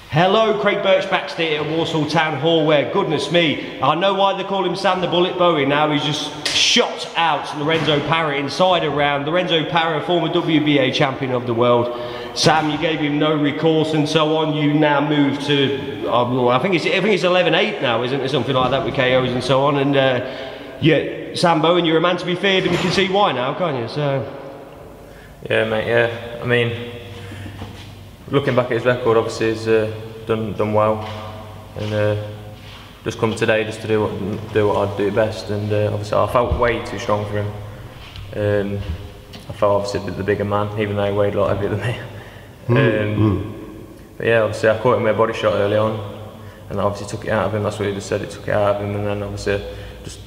Hello, Craig Birch backstage at Walsall Town Hall, where, goodness me, I know why they call him Sam the Bullet Bowen now. He's just shot out Lorenzo Parra inside a round. Lorenzo Parra, former WBA champion of the world. Sam, you gave him no recourse and so on. You now move to, I think it's 11-8 now, isn't it? Something like that with KOs and so on. And yeah, Sam Bowen, you're a man to be feared, and we can see why now, can't you? So. Yeah, mate. Yeah, I mean, looking back at his record, obviously he's done well, and just come today just to do what I'd do best. And obviously I felt way too strong for him. I felt obviously the bigger man, even though he weighed a lot heavier than me. But yeah, obviously I caught him with a body shot early on, and I obviously took it out of him. That's what he just said. It took it out of him, and then obviously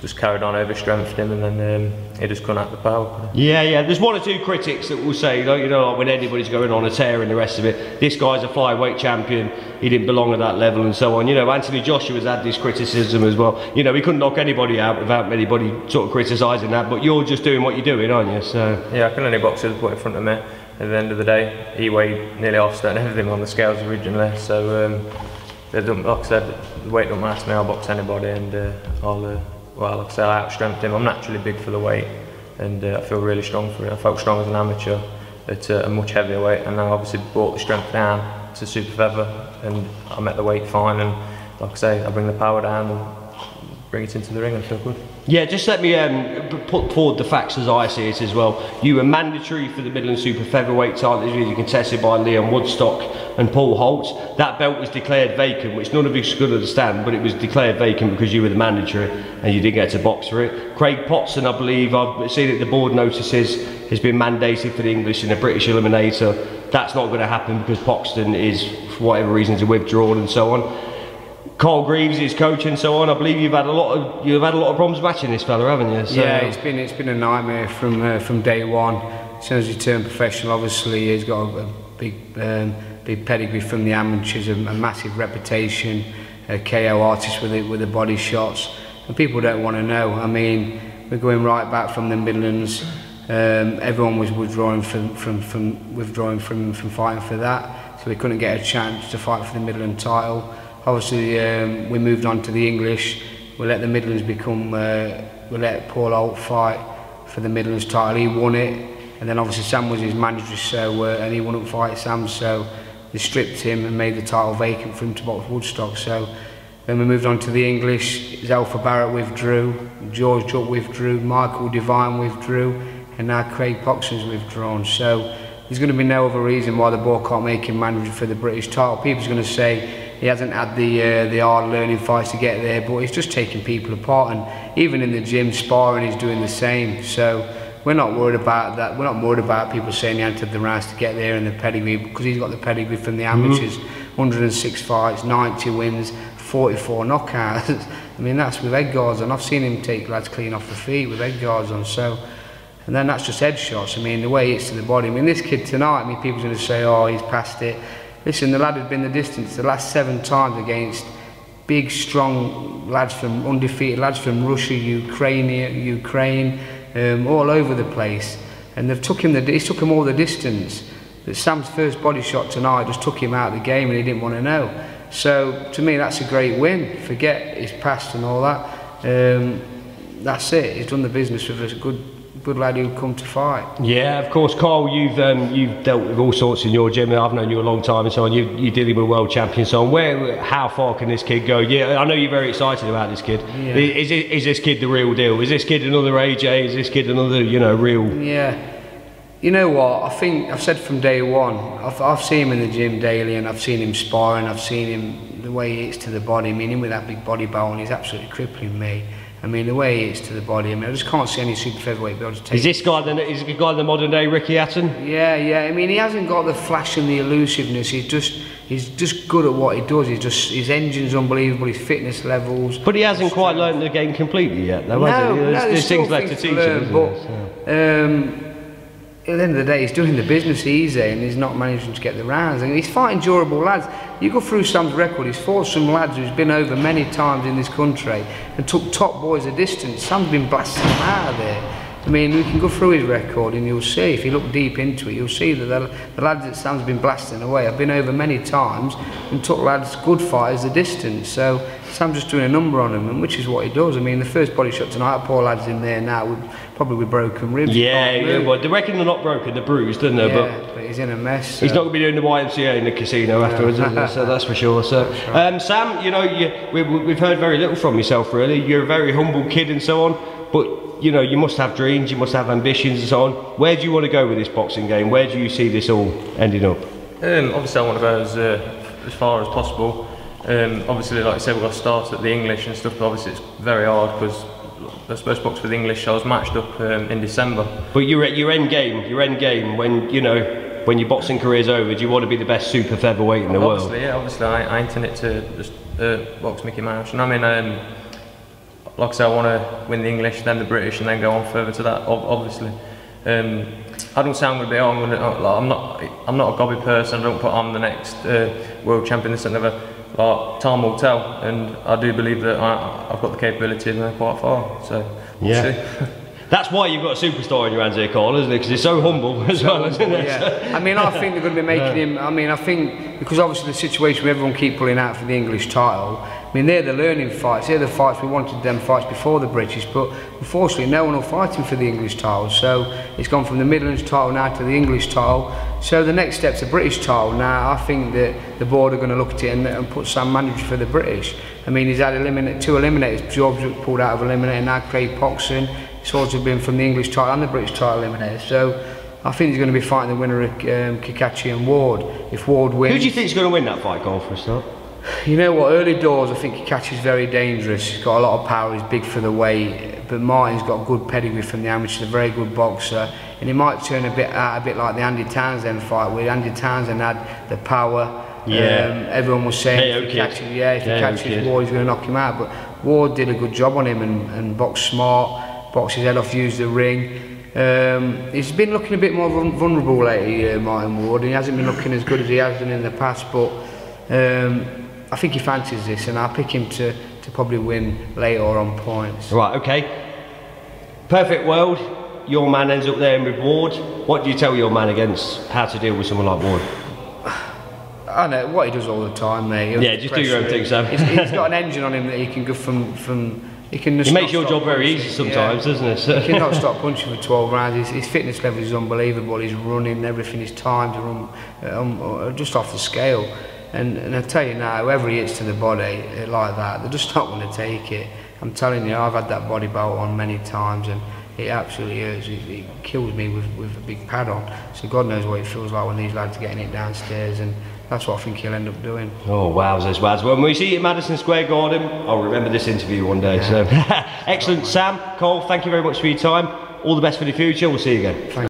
just carried on, over-strengthened him, and then he just couldn't act the power. Yeah. There's one or two critics that will say, like when anybody's going on a tear and the rest of it, this guy's a flyweight champion, he didn't belong at that level and so on. Anthony Joshua's had this criticism as well. He couldn't knock anybody out without anybody sort of criticising that, but you're just doing what you're doing, aren't you? So yeah, I can only box who was put in front of me. At the end of the day, he weighed nearly half stone everything on the scales originally, so like I said, the weight don't matter to me. I'll box anybody, and well, like I say, I outstrengthened him. I'm naturally big for the weight, and I feel really strong for it. I felt strong as an amateur at a much heavier weight, and I obviously brought the strength down to super feather, and I met the weight fine. And like I say, I bring the power down and bring it into the ring, and I feel good. Yeah, just let me put forward the facts as I see it as well. You were mandatory for the Midland Super Featherweight title. You contested by Leon Woodstock and Paul Holt. That belt was declared vacant, which none of us could understand, but it was declared vacant because you were the mandatory and you didn't get to box for it. Craig Potson, I believe, I've seen it, the board notices, has been mandated for the English and the British Eliminator. That's not going to happen because Poxton is, for whatever reasons, withdrawn and so on. Carl Greaves is coach and so on. I believe you've had a lot of problems matching this fella, haven't you? So. Yeah, it's been a nightmare from day one. As soon as he turned professional, obviously he's got a big pedigree from the amateurs, a massive reputation, a KO artist with the body shots, and people don't want to know. I mean, we're going right back from the Midlands. Everyone was withdrawing from fighting for that, so we couldn't get a chance to fight for the Midland title. Obviously, we moved on to the English. We let the Midlands become. We let Paul Holt fight for the Midlands title. He won it, and then obviously Sam was his manager, so and he wouldn't fight Sam, so they stripped him and made the title vacant for him to box Woodstock. So then we moved on to the English. Zelfa Barrett withdrew, George Duck withdrew, Michael Devine withdrew, and now Craig Poxton's withdrawn. So there's going to be no other reason why the board can't make him manager for the British title. People's going to say he hasn't had the hard learning fights to get there, but he's just taking people apart, and even in the gym sparring he's doing the same. So we're not worried about that. We're not worried about people saying he entered the rounds to get there and the pedigree, because he's got the pedigree from the amateurs. 106 fights, 90 wins, 44 knockouts. I mean, that's with head guards on. I've seen him take lads clean off the feet with head guards on. So, and then that's just head shots. I mean, the way it's to the body. I mean, this kid tonight, I mean, people's going to say, oh, he's past it. Listen, the lad had been the distance the last 7 times against big, strong lads from undefeated lads from Russia, Ukraine, all over the place, and they've took him all the distance. But Sam's first body shot tonight just took him out of the game, and he didn't want to know. So to me, that's a great win. Forget his past and all that. That's it. He's done the business with a good lad who'd come to fight. Yeah, of course, Carl, you've dealt with all sorts in your gym. I've known you a long time and so on. You're dealing with world champions. So on. How far can this kid go? Yeah, I know you're very excited about this kid. Yeah. Is this kid the real deal? Is this kid another AJ? Is this kid another, real? Yeah. You know what? I think I've said from day one. I've seen him in the gym daily, and I've seen him sparring. I've seen him the way he hits to the body. I mean, him with that big body bow, and he's absolutely crippling me. I mean, the way he is to the body, I mean, I just can't see any super featherweight be able to take. Is this guy the modern day Ricky Hatton? Yeah. I mean, he hasn't got the flash and the elusiveness. He's just good at what he does. His engine's unbelievable. His fitness levels. But he hasn't quite learned the game completely yet, though, has he? There's things left to teach him. But at the end of the day, he's doing the business easy, and he's not managing to get the rounds. And he's fighting durable lads. You go through Sam's record, he's fought some lads who's been over many times in this country and took top boys a distance. Sam's been blasting them out of there. I mean, we can go through his record and you'll see, if you look deep into it, you'll see that the lads that Sam's been blasting away. I've been over many times and took lads, good fighters, the distance. So Sam's just doing a number on them, and which is what he does. I mean, the first body shot tonight, poor lads in there now, probably with broken ribs. Yeah, but they reckon they're not broken, they're bruised, don't they? Yeah, but he's in a mess. So. He's not going to be doing the YMCA in the casino afterwards, is he? So that's for sure. So, right. Sam, you know, we've heard very little from yourself, really. You're a very humble kid and so on, but you know, you must have dreams, you must have ambitions and so on. Where do you want to go with this boxing game? Where do you see this all ending up? Obviously I want to go as far as possible. Obviously, like I said, we've got to start at the English and stuff, but obviously it's very hard because they're supposed to box for the English. I was matched up in December. But your end game, when, you know, when your boxing career's over, do you want to be the best super featherweight in the world? Yeah, obviously I ain't in it to just box Mickey Mouse. You know what I mean? Like I say, I want to win the English, then the British, and then go on further to that. Obviously, I don't sound going to be. I'm not a gobby person. I don't put on the next world champion. This and never. Like, time will tell, and I do believe that I've got the capability to go quite far. So we'll see. That's why you've got a superstar in your hands here, Carl, isn't it? Because he's so humble as well, isn't it? Yeah. I mean, I think they're going to be making him. I mean, I think because obviously the situation where everyone keep pulling out for the English title. I mean, they're the learning fights. They're the fights we wanted them fights before the British, but unfortunately, no one will fight him for the English title. So it's gone from the Midlands title now to the English title. So the next step's the British title. Now I think that the board are going to look at it and put Sam mandatory for the British. I mean, he's had two eliminators. Jobs pulled out of eliminator. Now Craig Birch. It's also been from the English title and the British title eliminator. So I think he's going to be fighting the winner of Kikachi and Ward. If Ward wins... Who do you think is going to win that fight, Carl, for a start? You know what, early doors I think Kikachi's very dangerous. He's got a lot of power, he's big for the weight. But Martin's got good pedigree from the amateur, a very good boxer. And he might turn a bit like the Andy Townsend fight, where Andy Townsend had the power. Yeah. Everyone was saying if he catches Ward, he's going to knock him out. But Ward did a good job on him and boxed smart, boxed his head off, used the ring. He's been looking a bit more vulnerable lately, Martin Ward. He hasn't been looking as good as he has done in the past, but I think he fancies this, and I'll pick him to probably win later on points. Right, okay. Perfect world. Your man ends up there with Ward. What do you tell your man against how to deal with someone like Ward? I know what he does all the time, mate. Yeah, just do your own thing, Sam. He's got an engine on him that he can go from. He makes your job very easy sometimes, doesn't it? He cannot stop punching for 12 rounds. His fitness level is unbelievable. He's running, everything. His time to run just off the scale. And I tell you now, whoever he hits to the body like that, they're just not going to take it. I'm telling you, I've had that body belt on many times, and it absolutely hurts. It kills me with a big pad on. So God knows what it feels like when these lads are getting it downstairs, and that's what I think he'll end up doing. Oh, wowzers, wowzers. When we see you at Madison Square Garden, I'll remember this interview one day. So, excellent. Sam, Cole, thank you very much for your time. All the best for the future. We'll see you again. Thank you.